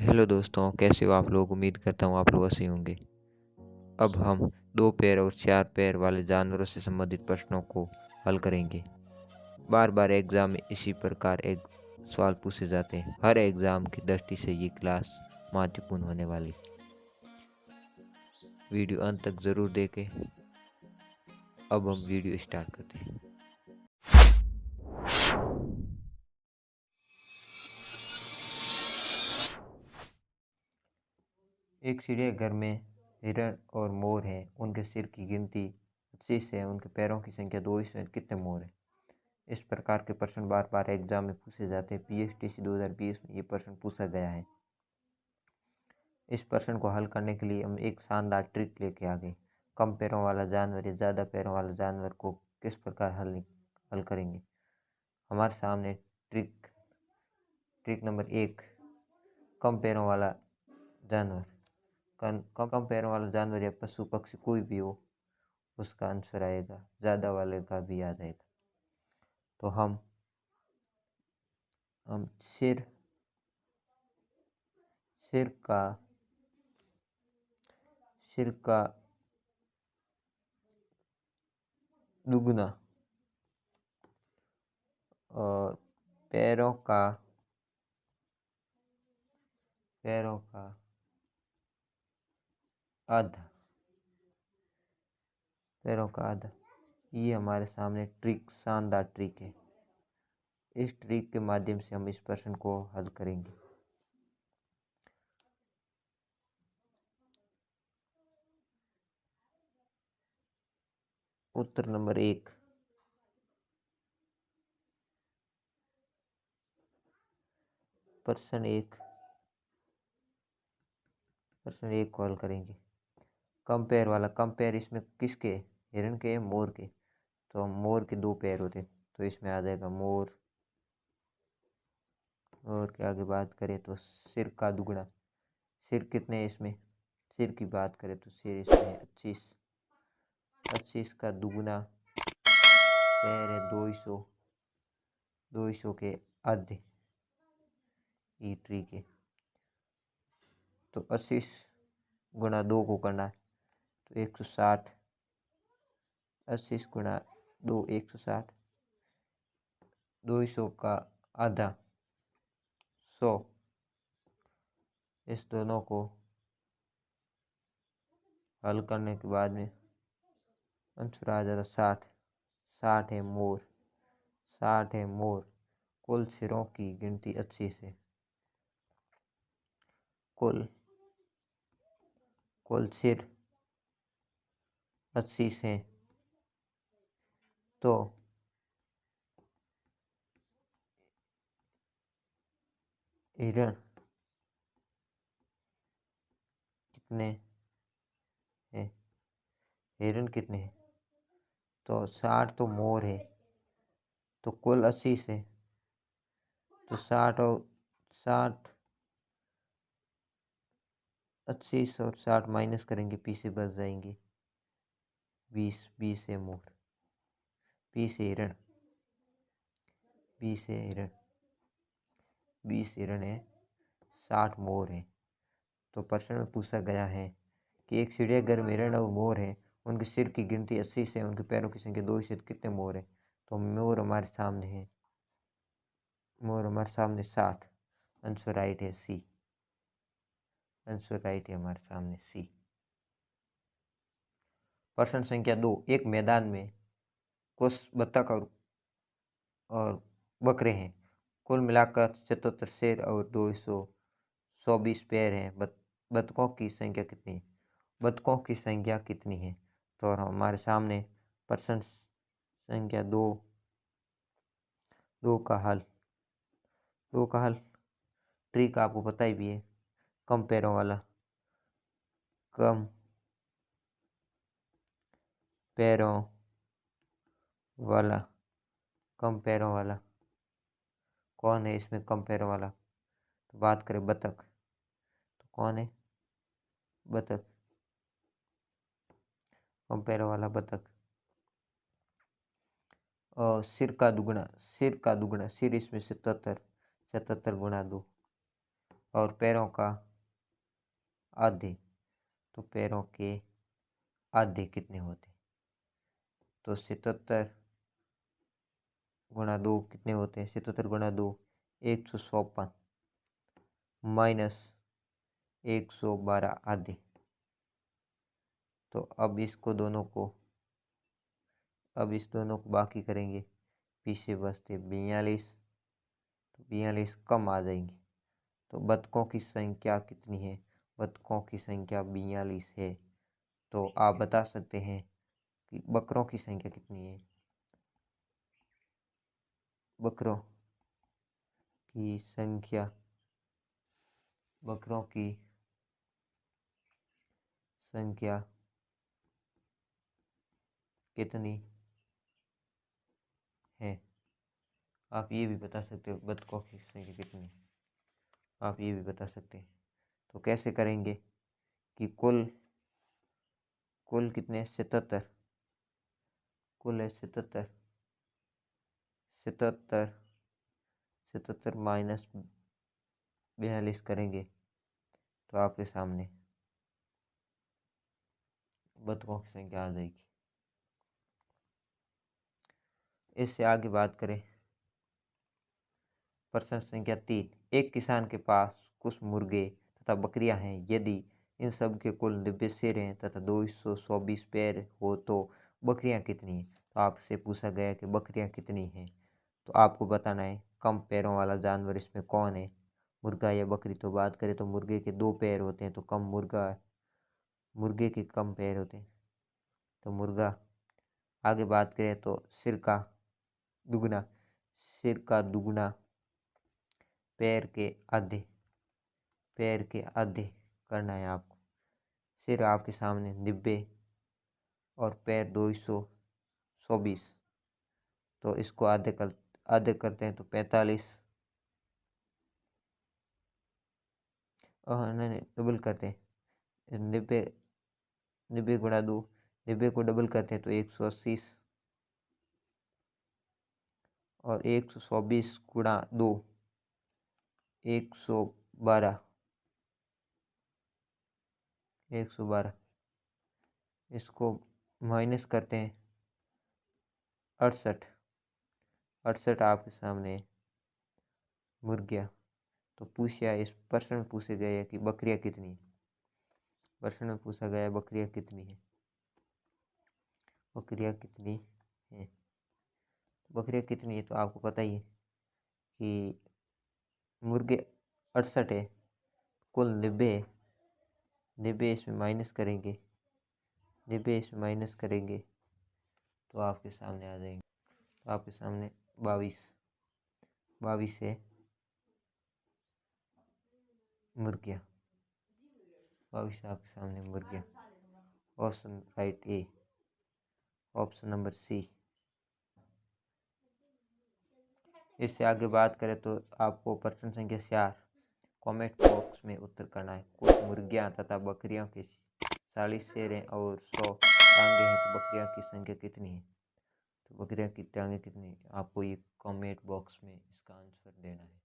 Hello दोस्तों, कैसे हो आप लोग। उम्मीद करता हूँ आप लोग अच्छे होंगे। अब हम दो पैर और चार पैर वाले जानवरों से संबंधित प्रश्नों को हल करेंगे। बार बार एग्जाम में इसी प्रकार एक सवाल पूछे जाते हैं। हर एग्जाम की दृष्टि से ये क्लास महत्वपूर्ण होने वाली। वीडियो अंत तक जरूर देखें। अब हम वीडियो स्टार्ट करते हैं। एक चिड़ियाघर में हिरण और मोर हैं। उनके सिर की गिनती 25 है। उनके पैरों की संख्या 22 है। कितने मोर हैं? इस प्रकार के प्रश्न बार बार एग्जाम में पूछे जाते हैं। पीएसटीसी 2020 में ये प्रश्न पूछा गया है। इस प्रश्न को हल करने के लिए हम एक शानदार ट्रिक लेके आ गए। कम पैरों वाला जानवर या ज़्यादा पैरों वाला जानवर को किस प्रकार हल करेंगे। हमारे सामने ट्रिक नंबर 1, कम पैरों वाला जानवर। कम पैरों वाला जानवर या पशु पक्षी कोई भी हो, उसका आंसर आएगा। ज़्यादा वाले का भी आ जाएगा। तो हम सिर सिर का सिर का दुगना और पैरों का आधा ये हमारे सामने शानदार ट्रिक है। इस ट्रिक के माध्यम से हम इस प्रश्न को हल करेंगे। उत्तर नंबर 1। प्रश्न एक को हल करेंगे। कम पैर इसमें किसके? हिरण के, मोर के। तो मोर के 2 पैर होते, तो इसमें आ जाएगा मोर। और के आगे बात करें तो सिर का दुगना। सिर कितने हैं इसमें? सिर की बात करें तो सिर इसमें है 25 का दुगना पैर है 200 के आधे। ये ट्रिक है। तो 80 गुणा 2 को करना है तो 160। 80 गुणा 2 160। 200 का आधा 100। इस दोनों को हल करने के बाद में आंसर आ जाता 60। 60 है मोर। कुल सिरों की गिनती 80 से। कुल सिर 80 से। तो हिरण कितने हैं? तो 60 तो मोर है, तो कुल 80 से। तो 60 80 और 60 माइनस करेंगे, पीछे बच जाएंगे 20 है मोर। 20 है हिरण। 20 हिरण है, 60 मोर है। तो प्रश्न में पूछा गया है कि एक चिड़ियाघर में हिरण और मोर है। उनके सिर की गिनती 80 से, उनके पैरों की संख्या 2 से। कितने मोर है? तो मोर हमारे सामने है। 60। आंसर राइट है सी। हमारे सामने सी। प्रश्न संख्या 2, एक मैदान में कुछ बत्तख और बकरे हैं। कुल मिलाकर 77 शेर और 224 पैर हैं। बतखों की संख्या कितनी है? तो हमारे सामने प्रश्न संख्या 2 का हल ट्रिक आपको पता ही भी है। कम पैरों वाला कौन है इसमें? कम पैरों वाला तो बात करें बतख, तो कौन है? बतख। कम पैरों वाला बतख। और सिर का दुगना। सिर इसमें 77 गुणा 2। और पैरों का आधे, तो पैरों के आधे कितने होते? तो 77 गुणा 2 कितने होते हैं? 77 गुणा 2 154 माइनस 112 आधे। तो अब इस दोनों को बाकी करेंगे, पीछे बचते 42, तो 42 कम आ जाएंगे। तो बतखों की संख्या कितनी है? बतखों की संख्या 42 है। तो आप बता सकते हैं कि बकरों की संख्या कितनी है? बकरों की संख्या कितनी है? आप ये भी बता सकते हो बतखों की संख्या कितनी है, आप ये भी बता सकते हैं। तो कैसे करेंगे कि कुल कितने? 77, कुल है 77, 77 माइनस 42 करेंगे तो आपके सामने बतखों की संख्या आ जाएगी। इससे आगे बात करें, प्रश्न संख्या 3, एक किसान के पास कुछ मुर्गे तथा बकरियां हैं। यदि इन सब के कुल 90 सिर हैं तथा 224 पैर हो तो बकरियां कितनी हैं? तो आपसे पूछा गया कि बकरियां कितनी हैं, तो आपको बताना है कम पैरों वाला जानवर इसमें कौन है, मुर्गा या बकरी। तो बात करें तो मुर्गे के 2 पैर होते हैं, तो कम मुर्गे के कम पैर होते हैं, तो मुर्गा। आगे बात करें तो सिर का दुगना, पैर के आधे करना है आपको। सिर आपके सामने 90 और पैर 224, तो इसको आधे करते हैं तो 45, और नहीं डबल करते हैं, 90 गुणा 2, 90 को डबल करते हैं तो 180, और 124 गुणा 2 112, इसको माइनस करते हैं 68, आपके सामने मुर्गियाँ। तो इस प्रश्न में पूछे गए हैं कि बकरियाँ कितनी है, प्रश्न में पूछा गया है बकरियाँ कितनी है, तो आपको पता ही है कि मुर्गे 68 है, कुल 90 है, 90 इसमें माइनस करेंगे तो आपके सामने आ जाएंगे, तो आपके सामने 22 है मुर्गियाँ, 22 आपके सामने मुर्गियाँ। ऑप्शन राइट ए, ऑप्शन नंबर सी। इससे आगे बात करें तो आपको प्रश्न संख्या 4 कमेंट बॉक्स में उत्तर करना है। कुछ मुर्गियाँ तथा बकरियों के 40 शेर हैं और 100 टांगे हैं, तो बकरियों की संख्या कितनी है? तो बकरियों की टांगे कितनी है? आपको ये कमेंट बॉक्स में इसका आंसर देना है।